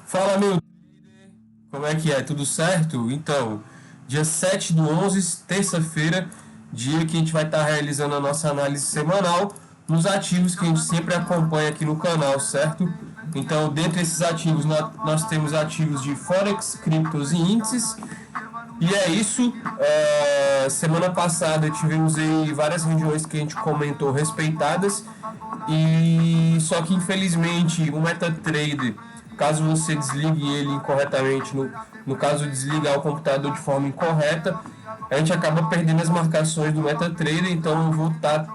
Fala, meu trader, como é que é? Tudo certo? Então, dia 7/11, terça-feira, dia que a gente vai estar realizando a nossa análise semanal nos ativos que a gente sempre acompanha aqui no canal, certo? Então, dentre esses ativos, nós temos ativos de Forex, criptos e índices. E é isso. Semana passada tivemos aí várias regiões que a gente comentou respeitadas. E só que infelizmente o MetaTrader, caso você desligue ele incorretamente, no caso desligar o computador de forma incorreta, a gente acaba perdendo as marcações do MetaTrader. Então eu vou estar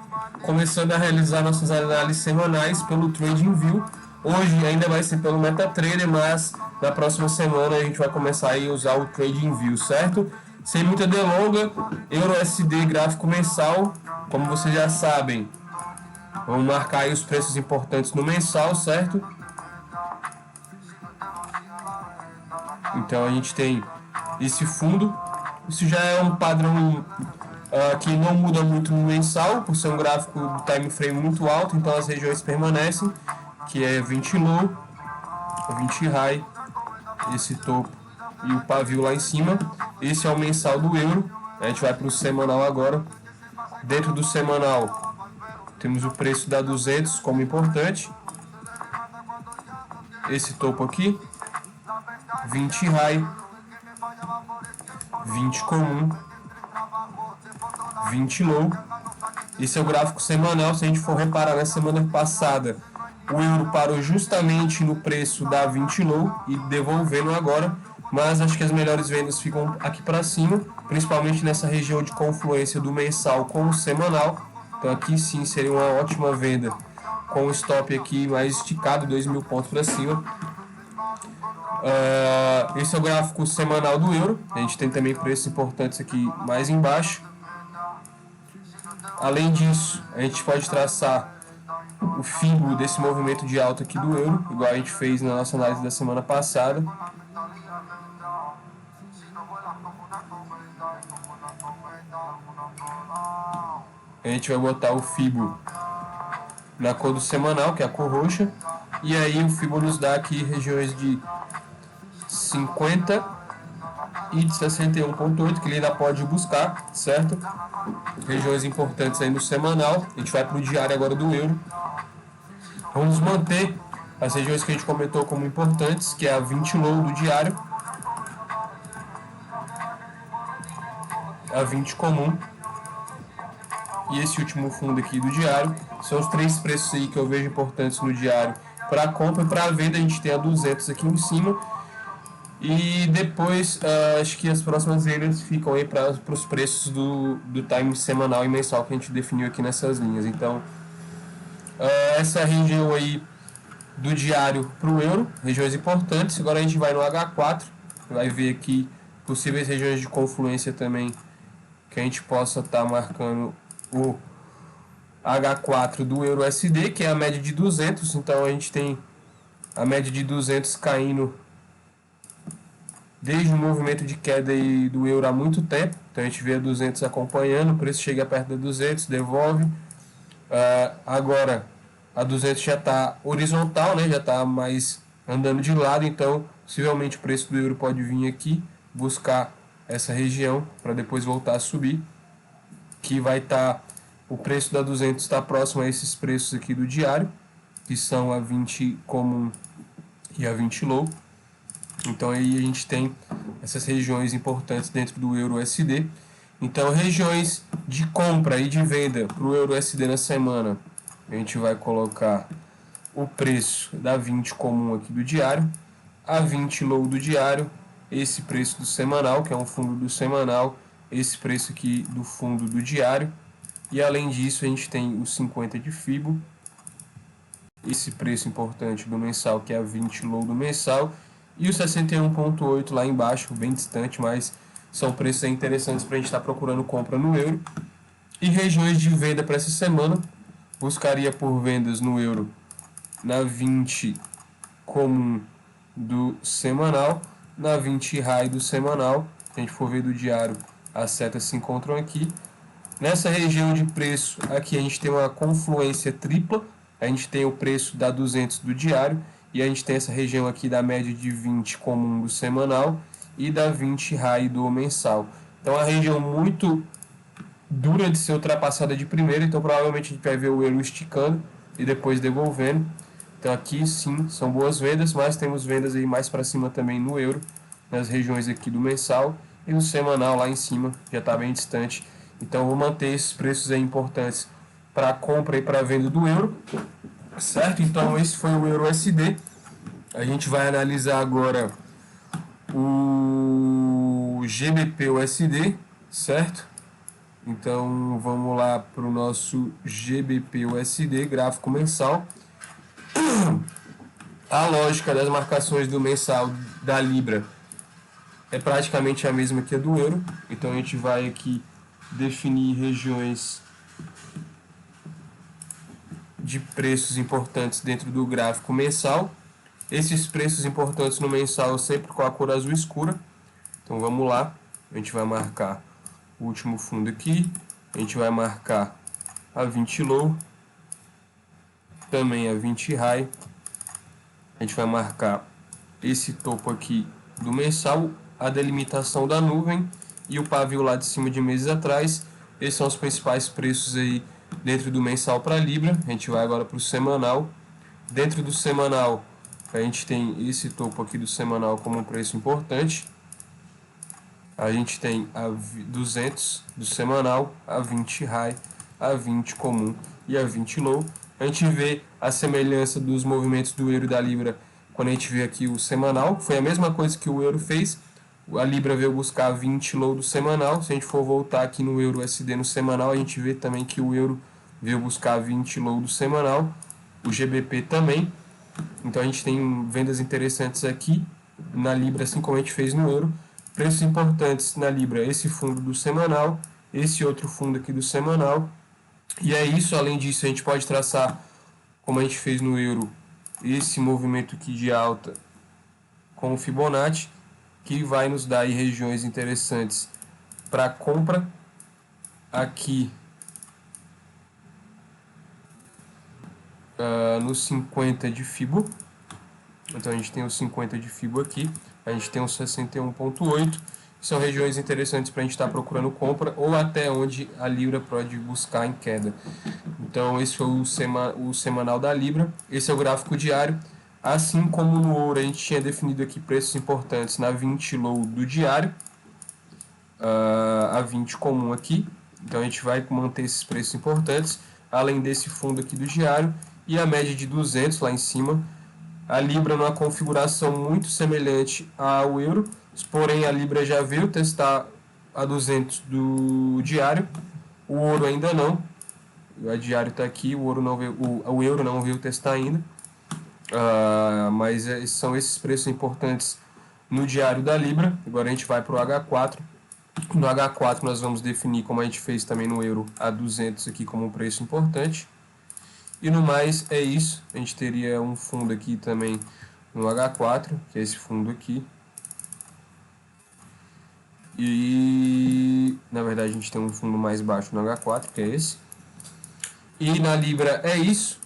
começando a realizar nossas análises semanais pelo TradingView. Hoje ainda vai ser pelo MetaTrader, mas na próxima semana a gente vai começar a usar o TradingView, certo? Sem muita delonga, EURUSD gráfico mensal, como vocês já sabem, vamos marcar aí os preços importantes no mensal, certo? Então a gente tem esse fundo. Isso já é um padrão que não muda muito no mensal, por ser um gráfico do time frame muito alto, então as regiões permanecem, que é 20 low, 20 high, esse topo e o pavio lá em cima. Esse é o mensal do euro. A gente vai para o semanal agora. Dentro do semanal temos o preço da 200 como importante. Esse topo aqui, 20 high, 20 comum, 20 low. Esse é o gráfico semanal. Se a gente for reparar, na semana passada o euro parou justamente no preço da 20 low e devolvendo agora, mas acho que as melhores vendas ficam aqui para cima, principalmente nessa região de confluência do mensal com o semanal. Então aqui sim seria uma ótima venda com o stop aqui mais esticado, 2.000 pontos para cima. Esse é o gráfico semanal do euro. A gente tem também preços importantes aqui mais embaixo. Além disso, a gente pode traçar o fimbo desse movimento de alta aqui do euro, igual a gente fez na nossa análise da semana passada. A gente vai botar o fibo na cor do semanal, que é a cor roxa, e aí o fibo nos dá aqui regiões de 50 e de 61.8, que ele ainda pode buscar, certo? Regiões importantes aí no semanal. A gente vai para o diário agora do euro. Vamos manter as regiões que a gente comentou como importantes, que é a 20 low do diário, a 20 comum e esse último fundo aqui do diário. São os três preços aí que eu vejo importantes no diário para compra e para venda. A gente tem a 200 aqui em cima. E depois, acho que as próximas vendas ficam aí para os preços do time semanal e mensal que a gente definiu aqui nessas linhas. Então, essa região aí do diário para o euro, regiões importantes. Agora a gente vai no H4, vai ver aqui possíveis regiões de confluência também, que a gente possa estar marcando o H4 do EURUSD, que é a média de 200. Então a gente tem a média de 200 caindo desde o movimento de queda aí do euro há muito tempo. Então a gente vê a 200 acompanhando, o preço chega perto da 200, devolve. Agora a 200 já está horizontal, né? Já está mais andando de lado, então possivelmente o preço do euro pode vir aqui buscar essa região para depois voltar a subir, que vai estar o preço da 200 está próximo a esses preços aqui do diário, que são a 20 comum e a 20 low. Então aí a gente tem essas regiões importantes dentro do EURUSD. Então regiões de compra e de venda para o EURUSD na semana, a gente vai colocar o preço da 20 comum aqui do diário, a 20 low do diário, esse preço do semanal, que é um fundo do semanal, esse preço aqui do fundo do diário, e além disso a gente tem os 50 de fibo, esse preço importante do mensal, que é a 20 low do mensal, e o 61.8 lá embaixo, bem distante, mas são preços interessantes para a gente estar procurando compra no euro. E regiões de venda para essa semana, buscaria por vendas no euro na 20 comum do semanal, na 20 high do semanal. Se a gente for ver do diário, as setas se encontram aqui. Nessa região de preço aqui a gente tem uma confluência tripla. A gente tem o preço da 200 do diário E a gente tem essa região aqui da média de 20 comum do semanal e da 20 high do mensal. Então, a região muito dura de ser ultrapassada de primeira, então provavelmente a gente vai ver o euro esticando e depois devolvendo. Então aqui sim, são boas vendas, mas temos vendas aí mais para cima também no euro, nas regiões aqui do mensal, e no semanal lá em cima, já está bem distante. Então vou manter esses preços aí importantes para compra e para venda do euro, certo? Então esse foi o euro USD. A gente vai analisar agora o GBP USD, certo? Então vamos lá para o nosso GBP USD, gráfico mensal. A lógica das marcações do mensal da Libra é praticamente a mesma que a do euro. Então a gente vai aqui definir regiões de preços importantes dentro do gráfico mensal. Esses preços importantes no mensal sempre com a cor azul escura. Então vamos lá, a gente vai marcar o último fundo aqui, a gente vai marcar a 20 low, também a 20 high, a gente vai marcar esse topo aqui do mensal, a delimitação da nuvem e o pavio lá de cima de meses atrás. Esses são os principais preços aí dentro do mensal para Libra. A gente vai agora para o semanal. Dentro do semanal, a gente tem esse topo aqui do semanal como um preço importante. A gente tem a 200 do semanal, a 20 high, a 20 comum e a 20 low. A gente vê a semelhança dos movimentos do euro e da libra quando a gente vê aqui o semanal. Foi a mesma coisa que o euro fez. A libra veio buscar a 20 low do semanal. Se a gente for voltar aqui no euro USD no semanal, a gente vê também que o euro veio buscar a 20 low do semanal. O GBP também. Então a gente tem vendas interessantes aqui na libra, assim como a gente fez no euro. Preços importantes na libra, esse fundo do semanal, esse outro fundo aqui do semanal. E é isso. Além disso, a gente pode traçar, como a gente fez no euro, esse movimento aqui de alta com o Fibonacci, que vai nos dar aí regiões interessantes para compra aqui no 50 de Fibo. Então a gente tem o 50 de Fibo aqui, a gente tem o 61.8, são regiões interessantes para a gente estar procurando compra, ou até onde a Libra pode buscar em queda. Então esse foi o semanal da Libra, esse é o gráfico diário. Assim como no ouro, a gente tinha definido aqui preços importantes na 20 low do diário, a 20 comum aqui. Então a gente vai manter esses preços importantes, além desse fundo aqui do diário, e a média de 200 lá em cima. A Libra numa configuração muito semelhante ao euro, porém a Libra já veio testar a 200 do diário, o ouro ainda não. A diário está aqui, o ouro não veio, o euro não veio testar ainda. Mas são esses preços importantes no diário da Libra. Agora a gente vai para o H4. No H4 nós vamos definir, como a gente fez também no euro, a 200 aqui como um preço importante. E no mais é isso. A gente teria um fundo aqui também no H4, que é esse fundo aqui. E na verdade a gente tem um fundo mais baixo no H4, que é esse. E na Libra é isso.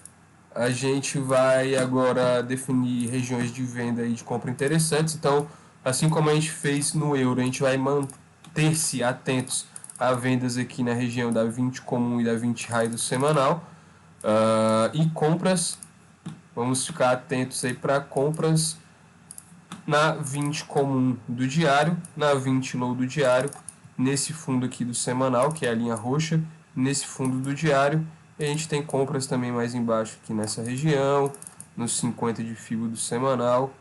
A gente vai agora definir regiões de venda e de compra interessantes. Então, assim como a gente fez no euro, a gente vai manter-se atentos a vendas aqui na região da 20 comum e da 20 high do semanal. E compras, vamos ficar atentos aí para compras na 20 comum do diário, na 20 low do diário, nesse fundo aqui do semanal, que é a linha roxa, nesse fundo do diário. E a gente tem compras também mais embaixo aqui nessa região, no 50 de Fibo do semanal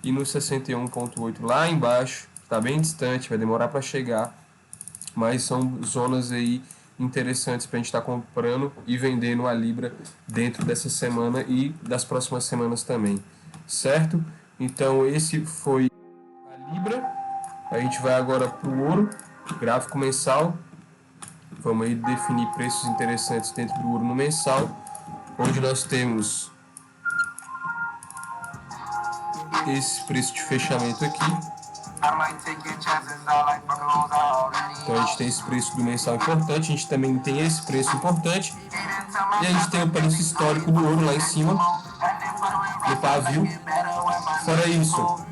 e no 61.8 lá embaixo. Está bem distante, vai demorar para chegar, mas são zonas aí interessantes para a gente estar comprando e vendendo a Libra dentro dessa semana e das próximas semanas também, certo? Então esse foi a Libra. A gente vai agora para o ouro, gráfico mensal. Vamos aí definir preços interessantes dentro do ouro no mensal, onde nós temos esse preço de fechamento aqui. Então a gente tem esse preço do mensal importante, a gente também tem esse preço importante, e a gente tem o preço histórico do ouro lá em cima. no pavio. Fora isso,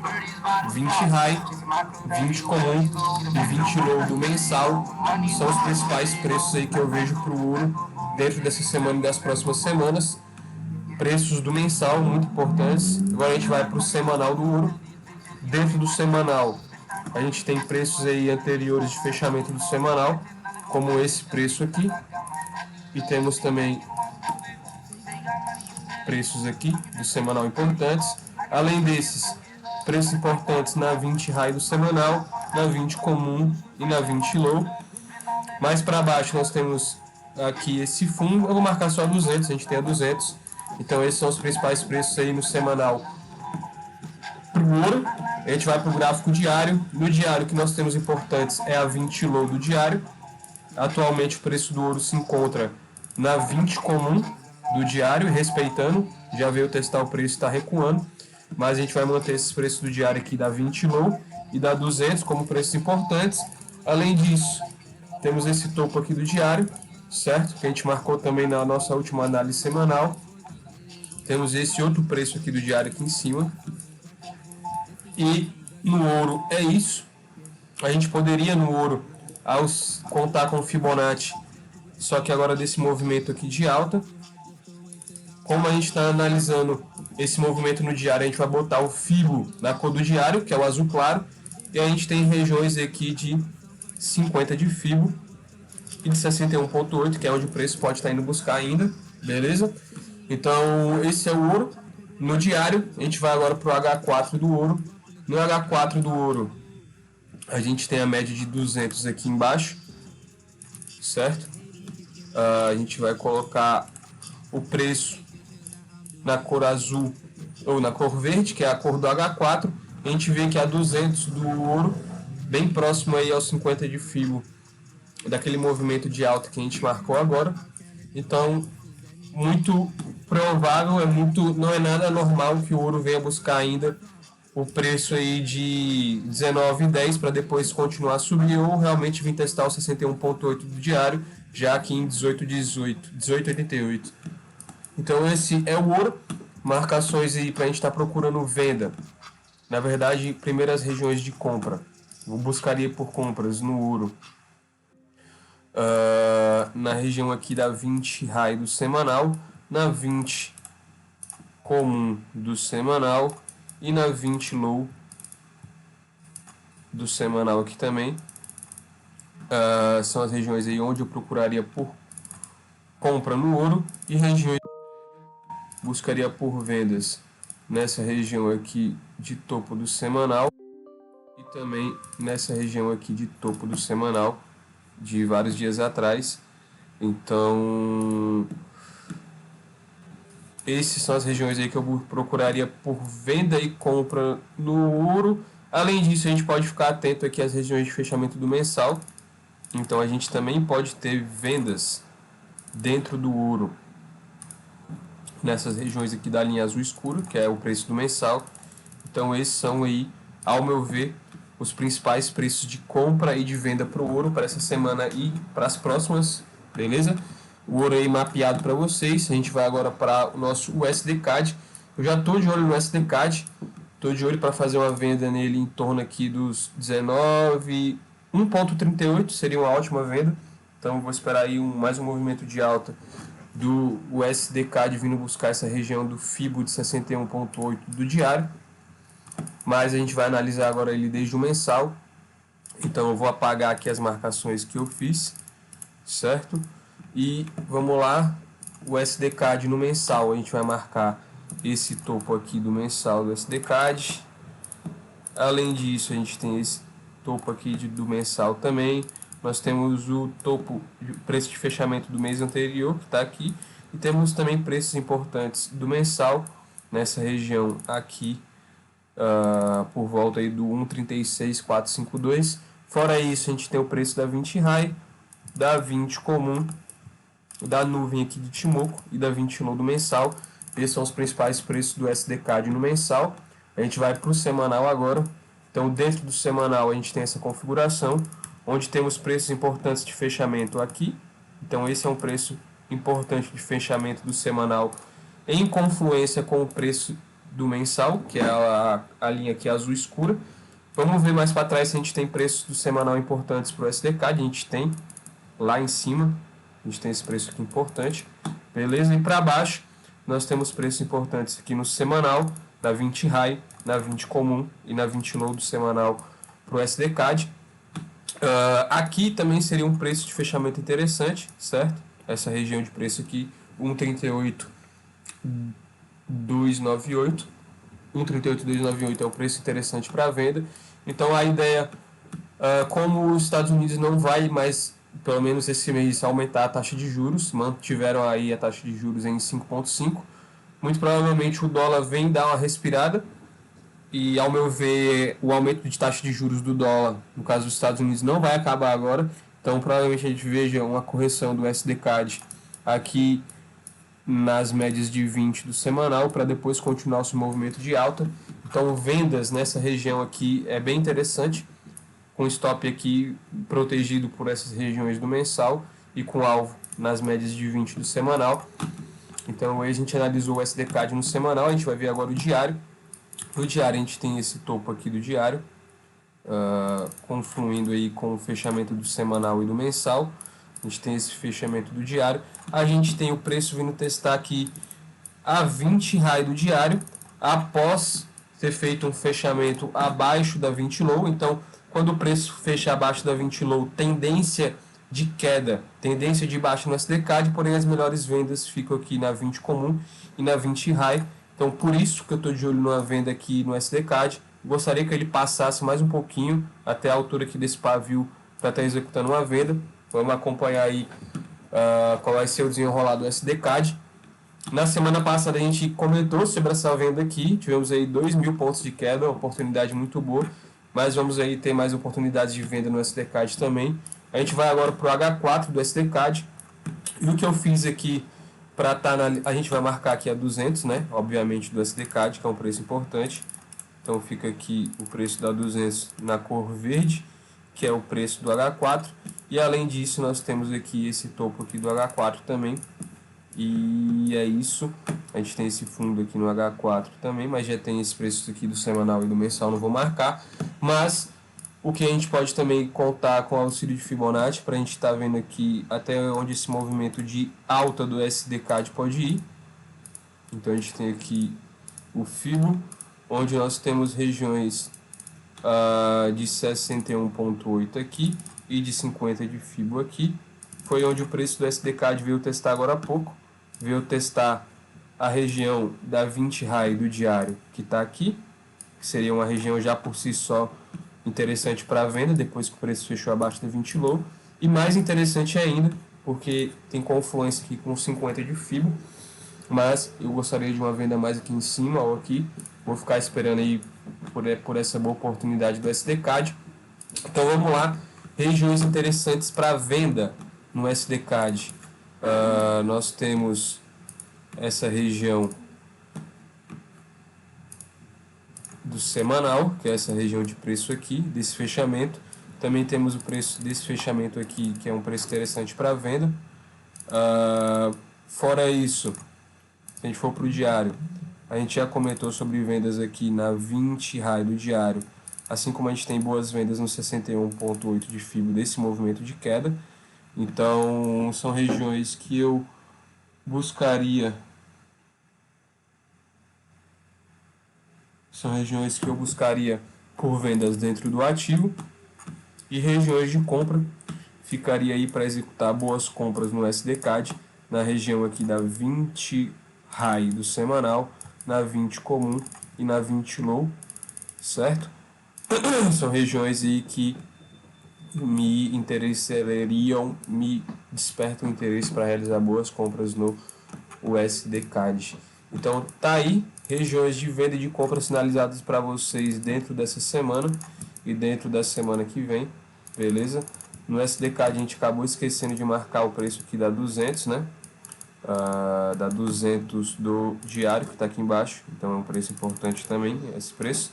20 high, 20 comum e 20 low do mensal são os principais preços aí que eu vejo para o ouro dentro dessa semana e das próximas semanas. Preços do mensal muito importantes. Agora a gente vai para o semanal do ouro. Dentro do semanal, a gente tem preços aí anteriores de fechamento do semanal, como esse preço aqui. E temos também preços aqui do semanal importantes. Além desses, preços importantes na 20 high do semanal, na 20 comum e na 20 low. Mais para baixo nós temos aqui esse fundo. Eu vou marcar só 200, a gente tem a 200. Então esses são os principais preços aí no semanal para o ouro. A gente vai para o gráfico diário. No diário, o que nós temos importantes é a 20 low do diário. Atualmente o preço do ouro se encontra na 20 comum do diário, respeitando. Já veio testar o preço, está recuando. Mas a gente vai manter esses preços do diário aqui da 20 low e da 200 como preços importantes. Além disso, temos esse topo aqui do diário, certo? Que a gente marcou também na nossa última análise semanal. Temos esse outro preço aqui do diário aqui em cima. E no ouro é isso. A gente poderia no ouro contar com o Fibonacci, só que agora desse movimento aqui de alta. Como a gente está analisando esse movimento no diário, a gente vai botar o Fibo na cor do diário, que é o azul claro. E a gente tem regiões aqui de 50 de Fibo e de 61,8, que é onde o preço pode estar indo buscar ainda, beleza? Então esse é o ouro. No diário, a gente vai agora para o H4 do ouro. No H4 do ouro, a gente tem a média de 200 aqui embaixo, certo? A gente vai colocar o preço na cor azul ou na cor verde, que é a cor do H4. A gente vê que a 200 do ouro, bem próximo aí aos 50 de Fibo, daquele movimento de alta que a gente marcou agora. Então, muito provável, não é nada normal que o ouro venha buscar ainda o preço aí de 19,10 para depois continuar a subir, ou realmente vir testar o 61,8 do diário, já aqui em 18,88. Então esse é o ouro. Marcações aí para a gente estar procurando venda. Na verdade, primeiras regiões de compra. Eu buscaria por compras no ouro. Na região aqui da 20 high do semanal, na 20 comum do semanal e na 20 low do semanal aqui também. São as regiões aí onde eu procuraria por compra no ouro, e regiões buscaria por vendas nessa região aqui de topo do semanal e também nessa região aqui de topo do semanal de vários dias atrás. Então essas são as regiões aí que eu procuraria por venda e compra no ouro. Além disso, a gente pode ficar atento aqui às regiões de fechamento do mensal. Então a gente também pode ter vendas dentro do ouro nessas regiões aqui da linha azul escuro, que é o preço do mensal. Então esses são aí, ao meu ver, os principais preços de compra e de venda para o ouro para essa semana e para as próximas, beleza? O ouro aí mapeado para vocês. A gente vai agora para o nosso USD-CAD. Eu já estou de olho no USD-CAD, estou de olho para fazer uma venda nele em torno aqui dos 19, 1,38 seria uma ótima venda. Então vou esperar aí mais um movimento de alta do USD-CAD vindo buscar essa região do Fibo de 61,8 do diário. Mas a gente vai analisar agora ele desde o mensal. Então eu vou apagar aqui as marcações que eu fiz, certo? E vamos lá, o USD-CAD no mensal, a gente vai marcar esse topo aqui do mensal do USD-CAD. Além disso, a gente tem esse topo aqui do mensal também. Nós temos o topo, preço de fechamento do mês anterior, que está aqui. E temos também preços importantes do mensal, nessa região aqui, por volta aí do 1,36,452. Fora isso, a gente tem o preço da 20 high, da 20 comum, da nuvem aqui de Timoco e da 20 low do mensal. Esses são os principais preços do USD-CAD no mensal. A gente vai para o semanal agora. Então, dentro do semanal, a gente tem essa configuração, onde temos preços importantes de fechamento aqui. Então esse é um preço importante de fechamento do semanal em confluência com o preço do mensal, que é a linha aqui azul escura. Vamos ver mais para trás se a gente tem preços do semanal importantes para o SDCAD. A gente tem lá em cima, a gente tem esse preço aqui importante, beleza? E para baixo nós temos preços importantes aqui no semanal, na 20 high, na 20 comum e na 20 low do semanal para o SDCAD. Aqui também seria um preço de fechamento interessante, certo? Essa região de preço aqui, 1,38,298. 1,38,298 é um preço interessante para venda. Então a ideia, como os Estados Unidos não vai mais, pelo menos esse mês, aumentar a taxa de juros, mantiveram aí a taxa de juros em 5,5, muito provavelmente o dólar vem dar uma respirada. E, ao meu ver, o aumento de taxa de juros do dólar, no caso dos Estados Unidos, não vai acabar agora. Então, provavelmente a gente veja uma correção do SDCAD aqui nas médias de 20 do semanal, para depois continuar o seu movimento de alta. Então, vendas nessa região aqui é bem interessante, com stop aqui protegido por essas regiões do mensal e com alvo nas médias de 20 do semanal. Então, aí a gente analisou o SDCAD no semanal, a gente vai ver agora o diário. No diário a gente tem esse topo aqui do diário, confluindo aí com o fechamento do semanal e do mensal. A gente tem esse fechamento do diário. A gente tem o preço vindo testar aqui a 20 high do diário, após ter feito um fechamento abaixo da 20 low. Então, quando o preço fecha abaixo da 20 low, tendência de queda, tendência de baixa no SDCAD, porém as melhores vendas ficam aqui na 20 comum e na 20 high. Então, por isso que eu estou de olho numa venda aqui no SDCAD. Gostaria que ele passasse mais um pouquinho até a altura aqui desse pavio para estar executando uma venda. Vamos acompanhar aí qual vai ser o desenrolar do SDCAD. Na semana passada a gente comentou sobre essa venda aqui. Tivemos aí 2.000 pontos de queda, uma oportunidade muito boa. Mas vamos aí ter mais oportunidades de venda no SDCAD também. A gente vai agora para o H4 do SDCAD. E o que eu fiz aqui para estar a gente vai marcar aqui a 200, né? Obviamente do SDCAD, que é um preço importante. Então fica aqui o preço da 200 na cor verde, que é o preço do H4. E além disso, nós temos aqui esse topo aqui do H4 também. E é isso. A gente tem esse fundo aqui no H4 também, mas já tem esse preço aqui do semanal e do mensal, não vou marcar. Mas o que a gente pode também contar com o auxílio de Fibonacci, para a gente estar vendo aqui até onde esse movimento de alta do SDCAD pode ir. Então a gente tem aqui o Fibo, onde nós temos regiões de 61,8 aqui e de 50 de Fibo aqui. Foi onde o preço do SDCAD veio testar agora há pouco. Veio testar a região da 20 high do diário, que está aqui, que seria uma região já por si só interessante para venda, depois que o preço fechou abaixo da 20 low. E mais interessante ainda, porque tem confluência aqui com 50 de Fibo, mas eu gostaria de uma venda mais aqui em cima ou aqui. Vou ficar esperando aí por essa boa oportunidade do SDCAD. Então vamos lá, regiões interessantes para venda no SDCAD. Nós temos essa região do semanal, que é essa região de preço aqui, desse fechamento. Também temos o preço desse fechamento aqui, que é um preço interessante para venda. Fora isso, se a gente for para o diário, a gente já comentou sobre vendas aqui na 20 high do diário, assim como a gente tem boas vendas no 61,8 de Fibo desse movimento de queda. Então, são regiões que eu buscaria por vendas dentro do ativo, e regiões de compra ficaria aí para executar boas compras no SDCAD na região aqui da 20 high do semanal, na 20 comum e na 20 low, certo? São regiões aí que me interessariam, me despertam interesse para realizar boas compras no USDCAD. Então tá aí, regiões de venda e de compra sinalizadas para vocês dentro dessa semana e dentro da semana que vem, beleza? No SDCAD a gente acabou esquecendo de marcar o preço aqui da 200, né? Da 200 do diário, que está aqui embaixo, então é um preço importante também, esse preço.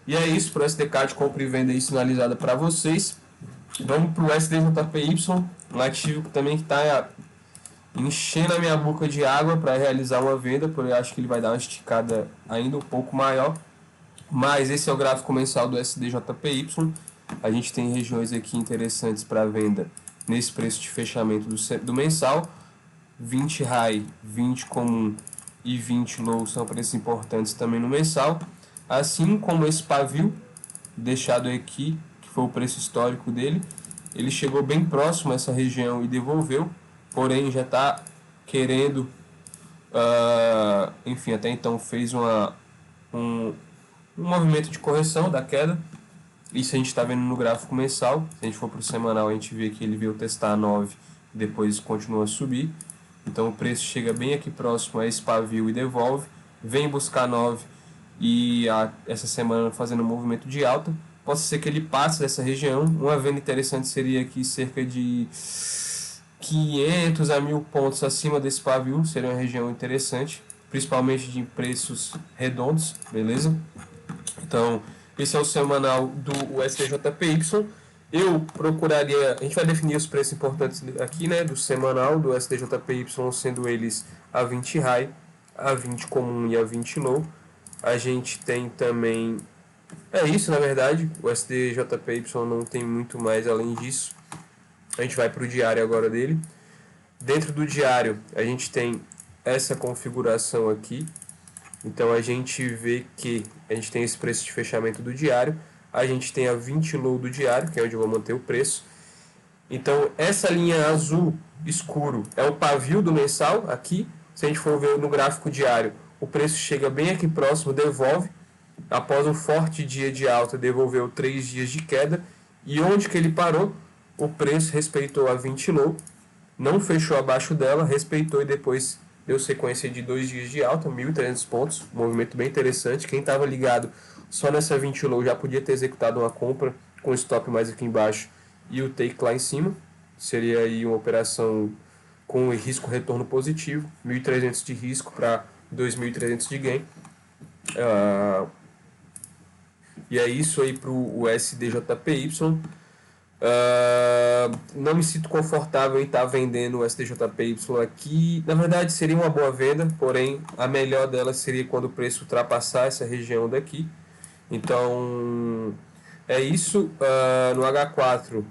E é isso, para o SDCAD, compra e venda aí sinalizada para vocês. Vamos para o SDJPY, um ativo também que está enchendo a minha boca de água para realizar uma venda, porque eu acho que ele vai dar uma esticada ainda um pouco maior. Mas esse é o gráfico mensal do SDJPY. A gente tem regiões aqui interessantes para venda nesse preço de fechamento do mensal. 20 high, 20 comum e 20 low são preços importantes também no mensal. Assim como esse pavio, deixado aqui, que foi o preço histórico dele, ele chegou bem próximo a essa região e devolveu, porém já está querendo, enfim, até então fez um movimento de correção da queda. Isso a gente está vendo no gráfico mensal. Se a gente for para o semanal, a gente vê que ele veio testar 9 e depois continua a subir. Então o preço chega bem aqui próximo a esse pavio e devolve, vem buscar 9 e essa semana fazendo um movimento de alta. Pode ser que ele passe dessa região. Uma venda interessante seria aqui cerca de 500 a 1000 pontos acima desse pavio, seria uma região interessante, principalmente de preços redondos, beleza? Então, esse é o semanal do STJPY. Eu procuraria, a gente vai definir os preços importantes aqui, né, do semanal do STJPY, sendo eles a 20 high, a 20 comum e a 20 low. A gente tem também, é isso na verdade, o STJPY não tem muito mais além disso. A gente vai para o diário agora dele. Dentro do diário, a gente tem essa configuração aqui. Então a gente vê que a gente tem esse preço de fechamento do diário, a gente tem a 20 low do diário, que é onde eu vou manter o preço. Então essa linha azul escuro é o pavio do mensal aqui. Se a gente for ver no gráfico diário, o preço chega bem aqui próximo, devolve. Após um forte dia de alta, devolveu 3 dias de queda. E onde que ele parou? O preço respeitou a 20 low, não fechou abaixo dela, respeitou e depois deu sequência de 2 dias de alta, 1.300 pontos, um movimento bem interessante. Quem estava ligado só nessa 20 low já podia ter executado uma compra com stop mais aqui embaixo e o take lá em cima. Seria aí uma operação com risco retorno positivo, 1.300 de risco para 2.300 de gain. E é isso aí para o SDJPY. Não me sinto confortável em estar vendendo o STJPY aqui. Na verdade seria uma boa venda, porém a melhor dela seria quando o preço ultrapassar essa região daqui. Então é isso. No H4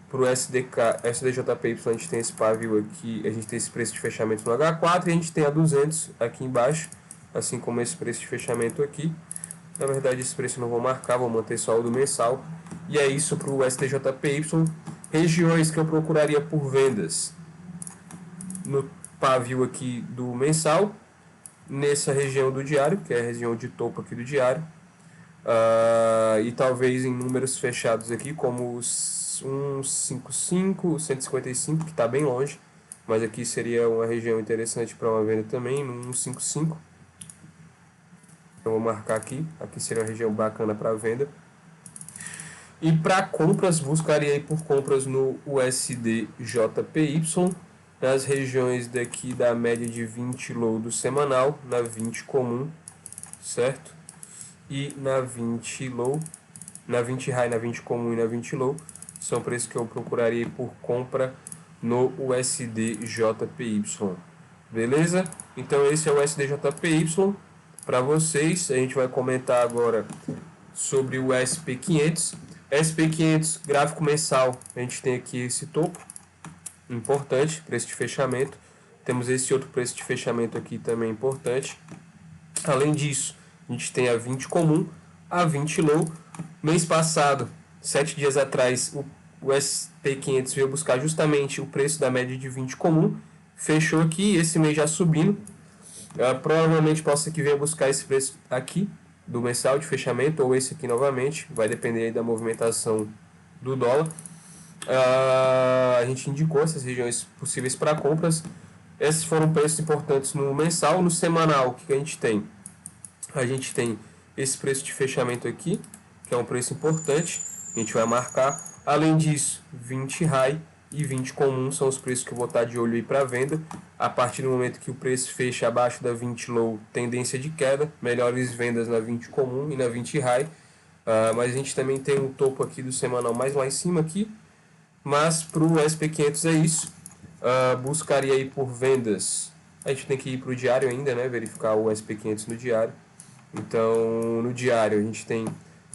para o SDJPY a gente tem esse pavio aqui, a gente tem esse preço de fechamento no H4 e a gente tem a 200 aqui embaixo, assim como esse preço de fechamento aqui. Na verdade esse preço eu não vou marcar, vou manter só o do mensal. E é isso para o STJPY. Regiões que eu procuraria por vendas no pavio aqui do mensal, nessa região do diário, que é a região de topo aqui do diário, e talvez em números fechados aqui, como os 155, 155, que está bem longe, mas aqui seria uma região interessante para uma venda também, no 155. Eu vou marcar aqui, aqui seria uma região bacana para venda. E para compras, buscaria aí por compras no USDJPY, nas regiões daqui da média de 20 low do semanal, na 20 comum, certo? E na 20 low, na 20 high, na 20 comum e na 20 low, são preços que eu procuraria por compra no USDJPY. Beleza? Então esse é o USDJPY para vocês. A gente vai comentar agora sobre o SP500. SP500, gráfico mensal, a gente tem aqui esse topo, importante, preço de fechamento. Temos esse outro preço de fechamento aqui também importante. Além disso, a gente tem a 20 comum, a 20 low. Mês passado, 7 dias atrás, o SP500 veio buscar justamente o preço da média de 20 comum. Fechou aqui, esse mês já subindo. Provavelmente possa que venha buscar esse preço aqui do mensal de fechamento, ou esse aqui novamente, vai depender aí da movimentação do dólar. A gente indicou essas regiões possíveis para compras. Esses foram preços importantes no mensal. No semanal, o que a gente tem? A gente tem esse preço de fechamento aqui, que é um preço importante, a gente vai marcar. Além disso, 20 high e 20 comum são os preços que eu vou estar de olho aí para venda. A partir do momento que o preço fecha abaixo da 20 low, tendência de queda, melhores vendas na 20 comum e na 20 high. Mas a gente também tem um topo aqui do semanal mais lá em cima aqui. Mas para o SP500 é isso. Buscaria aí por vendas. A gente tem que ir para o diário ainda, né? Verificar o SP500 no diário. Então, no diário a gente tem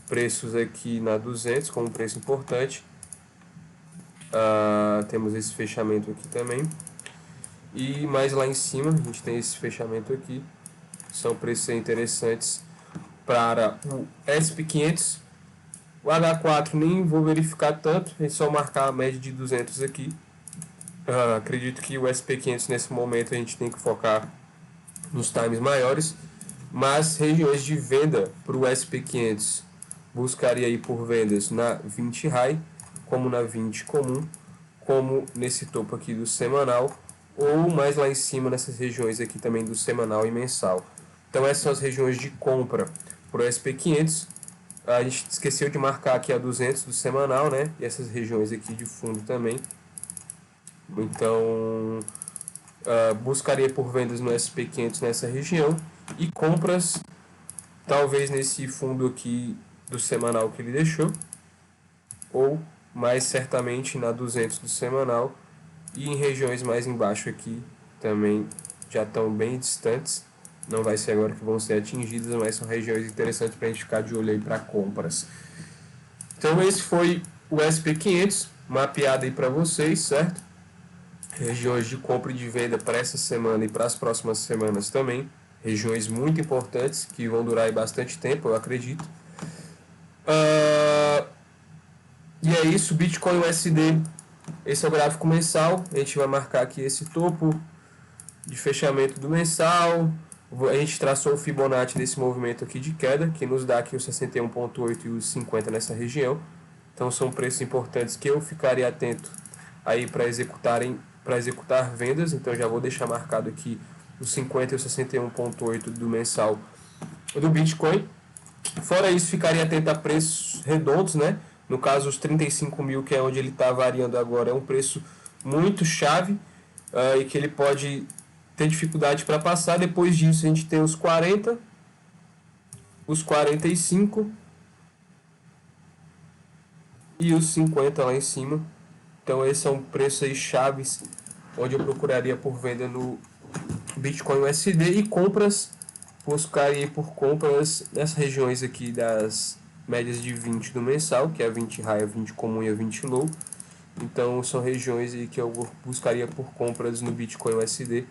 preços aqui na 200 como preço importante. Temos esse fechamento aqui também. E mais lá em cima a gente tem esse fechamento aqui. São preços interessantes para o SP500. O H4 nem vou verificar tanto, é só marcar a média de 200 aqui. Acredito que o SP500 nesse momento a gente tem que focar nos times maiores, mas regiões de venda para o SP500 buscaria aí por vendas na 20 high, como na 20 comum, como nesse topo aqui do semanal, ou mais lá em cima nessas regiões aqui também do semanal e mensal. Então essas são as regiões de compra para o SP500. A gente esqueceu de marcar aqui a 200 do semanal, né? E essas regiões aqui de fundo também. Então, buscaria por vendas no SP500 nessa região e compras talvez nesse fundo aqui do semanal que ele deixou, ou mais certamente na 200 do semanal, e em regiões mais embaixo aqui também já estão bem distantes. Não vai ser agora que vão ser atingidas, mas são regiões interessantes para a gente ficar de olho aí para compras. Então esse foi o SP500 mapeado aí para vocês, certo? Regiões de compra e de venda para essa semana e para as próximas semanas também. Regiões muito importantes que vão durar aí bastante tempo, eu acredito. E é isso, Bitcoin USD. Esse é o gráfico mensal. A gente vai marcar aqui esse topo de fechamento do mensal. A gente traçou o Fibonacci desse movimento aqui de queda, que nos dá aqui os 61,8 e os 50 nessa região. Então são preços importantes que eu ficaria atento aí para executar vendas. Então já vou deixar marcado aqui os 50 e os 61,8 do mensal do Bitcoin. Fora isso, ficaria atento a preços redondos, né? No caso, os 35 mil, que é onde ele está variando agora, é um preço muito chave e que ele pode ter dificuldade para passar. Depois disso, a gente tem os 40, os 45 e os 50 lá em cima. Então, esses são preços aí chaves onde eu procuraria por venda no Bitcoin USD, e compras, buscaria por compras nessas regiões aqui das médias de 20 do mensal, que é a 20 high, a 20 comum e a 20 low. Então são regiões aí que eu buscaria por compras no Bitcoin USD,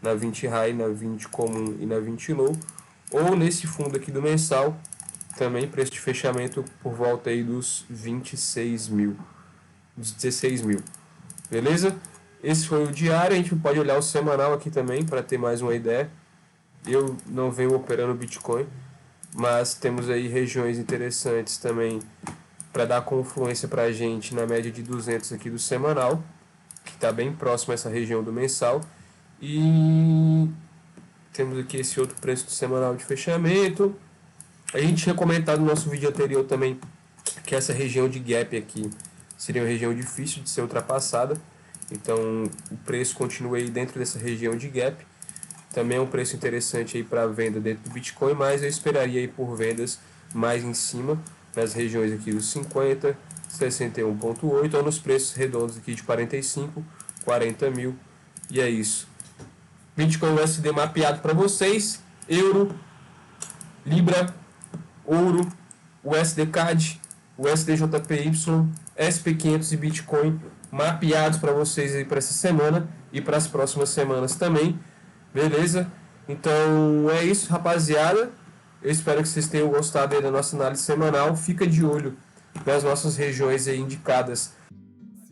na 20 high, na 20 comum e na 20 low, ou nesse fundo aqui do mensal, também preço de fechamento por volta aí dos 26 mil, dos 16 mil, beleza? Esse foi o diário. A gente pode olhar o semanal aqui também para ter mais uma ideia. Eu não venho operando Bitcoin, mas temos aí regiões interessantes também para dar confluência para a gente na média de 200 aqui do semanal, que está bem próximo a essa região do mensal. E temos aqui esse outro preço do semanal de fechamento. A gente tinha comentado no nosso vídeo anterior também que essa região de gap aqui seria uma região difícil de ser ultrapassada. Então o preço continua aí dentro dessa região de gap. Também é um preço interessante aí para venda dentro do Bitcoin, mas eu esperaria aí por vendas mais em cima, nas regiões aqui dos 50, 61,8, ou nos preços redondos aqui de 45, 40 mil. E é isso. Bitcoin USD mapeado para vocês. Euro, Libra, Ouro, USD CAD, USDJPY, SP500 e Bitcoin mapeados para vocês aí para essa semana e para as próximas semanas também. Beleza? Então é isso, rapaziada. Eu espero que vocês tenham gostado aí da nossa análise semanal. Fica de olho nas nossas regiões aí indicadas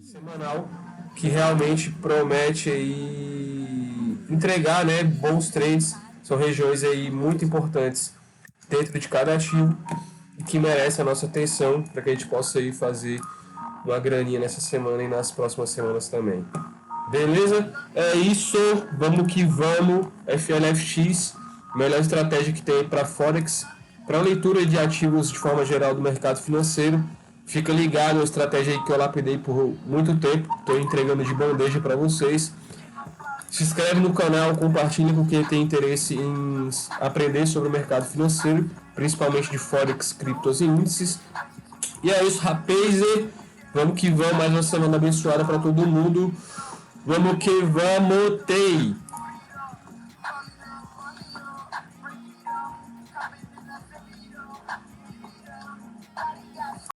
semanal, que realmente promete aí entregar, né, bons trades. São regiões aí muito importantes dentro de cada ativo e que merecem a nossa atenção para que a gente possa aí fazer uma graninha nessa semana e nas próximas semanas também. Beleza? É isso, vamos que vamos. FLFX, melhor estratégia que tem para Forex, para leitura de ativos de forma geral do mercado financeiro. Fica ligado, é uma estratégia aí que eu lapidei por muito tempo, estou entregando de bandeja para vocês. Se inscreve no canal, compartilha com quem tem interesse em aprender sobre o mercado financeiro, principalmente de Forex, criptos e índices. E é isso, rapaz. Vamos que vamos, mais uma semana abençoada para todo mundo. Vamos que vamos, Tei!